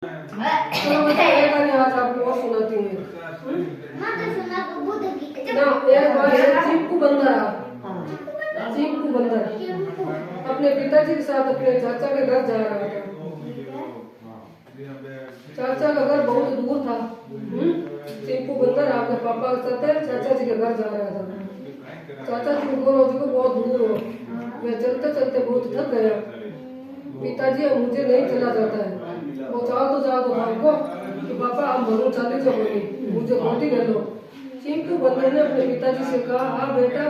चलो बताइएगा नहीं, आज आपको और सुनाती हूँ ना। एक बार एक चिंकू बंदर आ, चिंकू बंदर अपने पिताजी के साथ अपने चाचा के घर जा रहा था। चाचा का घर बहुत दूर था। चिंकू बंदर आपके पापा के साथ चाचा जी के घर जा रहा था। चाचा जी के घर को बहुत दूर हो, मैं चलते चलते बहुत थक गया। पिताजी अब मुझे नहीं चला जाता है, वो चाल तो भागो कि पापा आप मरू चाली जो बोली मुझे गोदी ले लो। चिंकू बंदर ने अपने पिताजी से कहा, हाँ बेटा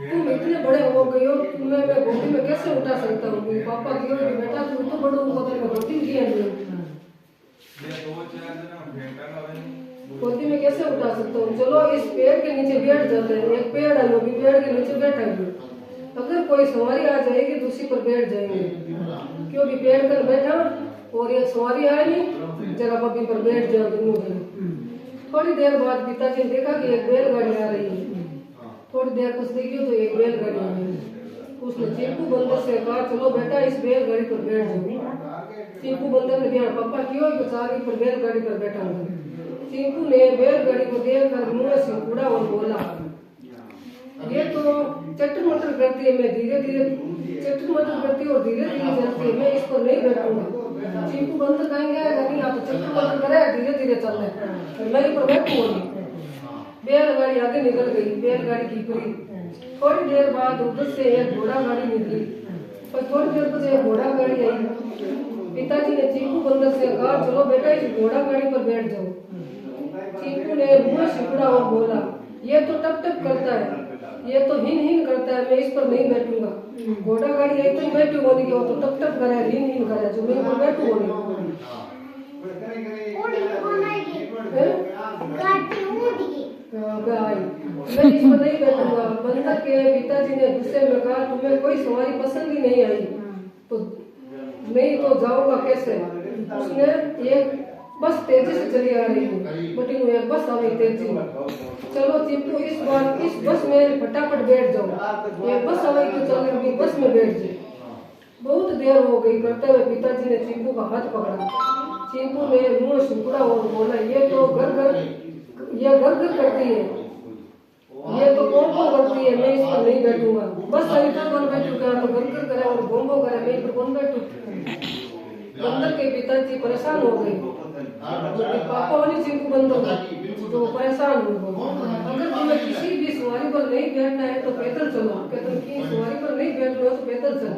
तुम इतने बड़े हो गए हो, तुम्हें मैं गोदी में कैसे उठा सकता हूँ। पापा क्यों कि बेटा तुम तो बड़े हो, तेरे को गोदी किया नहीं, गोदी में कैसे उठा सकता हूँ। चलो इस पेड़ के नीचे बैठ जाते हैं। एक पेड़ है, वो भी पेड़ के नीचे बैठेंगे, अगर कोई सवारी आ जाएगी तो उसी पर बैठ जाएंगे, क्योंकि पेड़ पर बैठा और एक सवारी आएगी जरा पपी पर बैठ जाओ दोनों जने। थोड़ी देर बाद पिताजी ने देखा कि एक बैलगाड़ी आ रही है। थोड़ी देर कुछ देखी तो एक बैलगाड़ी आ रही है। उसने चिंकू बंदर से कहा, चलो बेटा इस बैलगाड़ी पर बैठ जाओ। चिंकू बंदर ने कहा, पापा क्यों बेचारी पर बैलगाड़ी पर बैठा हूँ। चिंकू ने बैलगाड़ी को देखकर मुंह से कूड़ा और बोला, ये तो चटर मटर करती है, मैं धीरे धीरे चटर मटर करती और धीरे धीरे चलती है, मैं इस पर नहीं बैठूंगा। चिंकू बंदर कहेंगे नहीं आप तो चटर मटर करे धीरे धीरे चल रहे, मैं इस पर बैठूंगा। बैलगाड़ी आगे निकल गई, बैलगाड़ी की परी। थोड़ी देर बाद उधर से एक घोड़ा गाड़ी निकली, पर थोड़ी देर बाद एक घोड़ा गाड़ी आई। पिताजी ने चिंकू बंदर से कहा, चलो बेटा इस घोड़ा गाड़ी पर बैठ जाओ। चिंकू ने मुंह सिकुड़ा और बोला, ये तो टप टप करता है, ये तो हिन हिन करता है, मैं इस पर नहीं बैठूंगा। घोड़ा गाड़ी आई तो बैठूंगा नहीं, वो तो टप टप करे हिन हिन करे, जो मैं पर बैठूंगा नहीं। मैं इस पर नहीं बैठूंगा। बंदर के पिताजी ने गुस्से में कहा, तुम्हें कोई सवारी पसंद ही नहीं आई तो नहीं तो जाऊंगा कैसे। उसने एक बस तेजी से चली आ रही है, बटी हुई एक बस आ रही तेजी। चलो चिंकू इस बार इस बस में फटाफट बैठ जाओ, ये बस आ रही तो चल रही बस में बैठ जाए। बहुत देर हो गई करते हुए पिताजी ने चिंकू का हाथ पकड़ा। चिंकू ने मुंह सिकुड़ा और बोला, ये तो घर घर करती है, ये तो कौन करती है, मैं इस पर नहीं बैठूंगा। बस अभी तक कौन बैठूंगा, तो घर घर करे और बोंबो करे, मैं इस पर कौन बैठू। बंदर के पिताजी परेशान हो गए, पापा वाली चिंकू बंदर तो परेशान हो गए। अगर तुम्हें किसी भी सवारी पर नहीं बैठना है तो पैदल चलो, कहते कि सवारी पर नहीं बैठना हो तो पैदल चलो।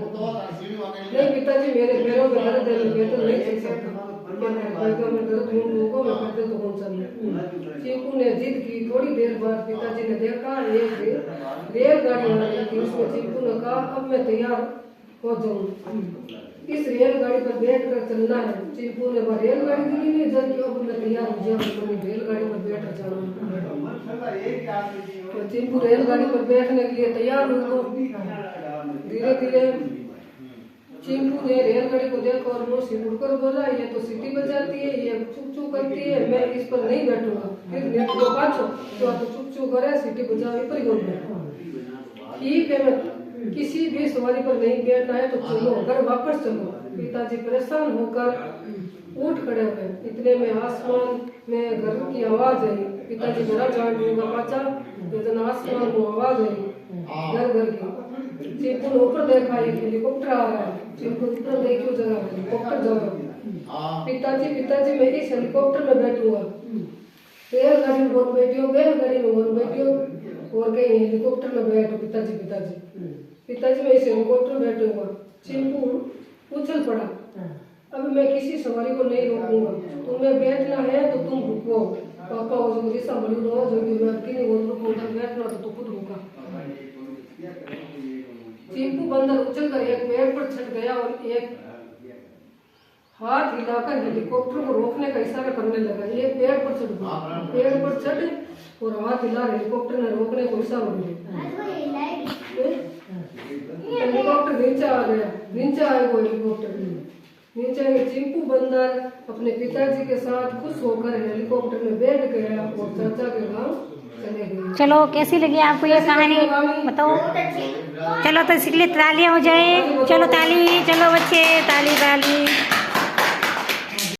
नहीं पिताजी मेरे पैरों में दर्द है, मैं पैदल नहीं चल सकता, चिंकू ने जिद की। थोड़ी देर बाद पिताजी ने देखा एक रेलगाड़ी आ रही थी। उसमें चिंकू ने कहा, अब मैं तैयार हो जाऊँ, इस रेलगाड़ी पर बैठ कर चलना है। चिंकू ने वह रेलगाड़ी दिल्ली में जब कि अब मैं तैयार हो गया, रेलगाड़ी पर बैठ जाऊँ। तो चिंकू रेलगाड़ी पर बैठने के लिए तैयार हो। धीरे धीरे चिंकू ने रेलगाड़ी को देखा और मुंह सिकुड़कर बोला, ये तो सीटी बजाती है, ये चुप चुप करती है, मैं इस पर नहीं बैठूंगा। फिर नेट को पाछो तो चुप चुप करे सीटी बजावे पर ही ठीक है, मैं किसी भी सवारी पर नहीं बैठना है तो चलो घर वापस चलो। पिताजी परेशान होकर उठ खड़े हुए। इतने में आसमान में घर की आवाज आई। पिताजी जरा जान दूंगा पाचा, लेकिन आसमान में आवाज आई घर घर की। चिंकू ने ऊपर देखा, एक हेलीकॉप्टर आ रहा है। चिंकू ऊपर देखियो जरा, हेलीकॉप्टर जा रहा। पिताजी मैं इस हेलीकॉप्टर में बैठूंगा। रेलगाड़ी में कौन बैठियो, बैलगाड़ी में कौन बैठियो, और कहीं हेलीकॉप्टर में बैठो। पिताजी मैं इस हेलीकॉप्टर में बैठूंगा। चिंकू उछल पड़ा, अब मैं किसी सवारी को नहीं रोकूंगा, तुम्हें बैठना है तो तुम रुको। पापा हो जो जैसा बड़ी रो जो मैं किन्हीं को रुकूंगा, बैठना तो खुद रुका। चिंकू बंदर उछल कर एक पेड़ पर चढ़ गया और एक हाथ हिलाकर हेलीकॉप्टर को रोकने का इशारा करने लगा। एक पेड़ पर चढ़ गया, पेड़ पर चढ़ और हाथ हिला हेलीकॉप्टर ने रोकने को इशारा किया। हेलीकॉप्टर नीचे आ गया, नीचे आए वो हेलीकॉप्टर नीचे। चिंकू बंदर अपने पिताजी के साथ खुश होकर हेलीकॉप्टर में बैठ गया और चाचा के गांव चले गए। चलो कैसी लगी आपको ये कहानी बताओ। चलो तो इसके लिए तालियां हो जाए, चलो ताली, चलो बच्चे ताली ताली।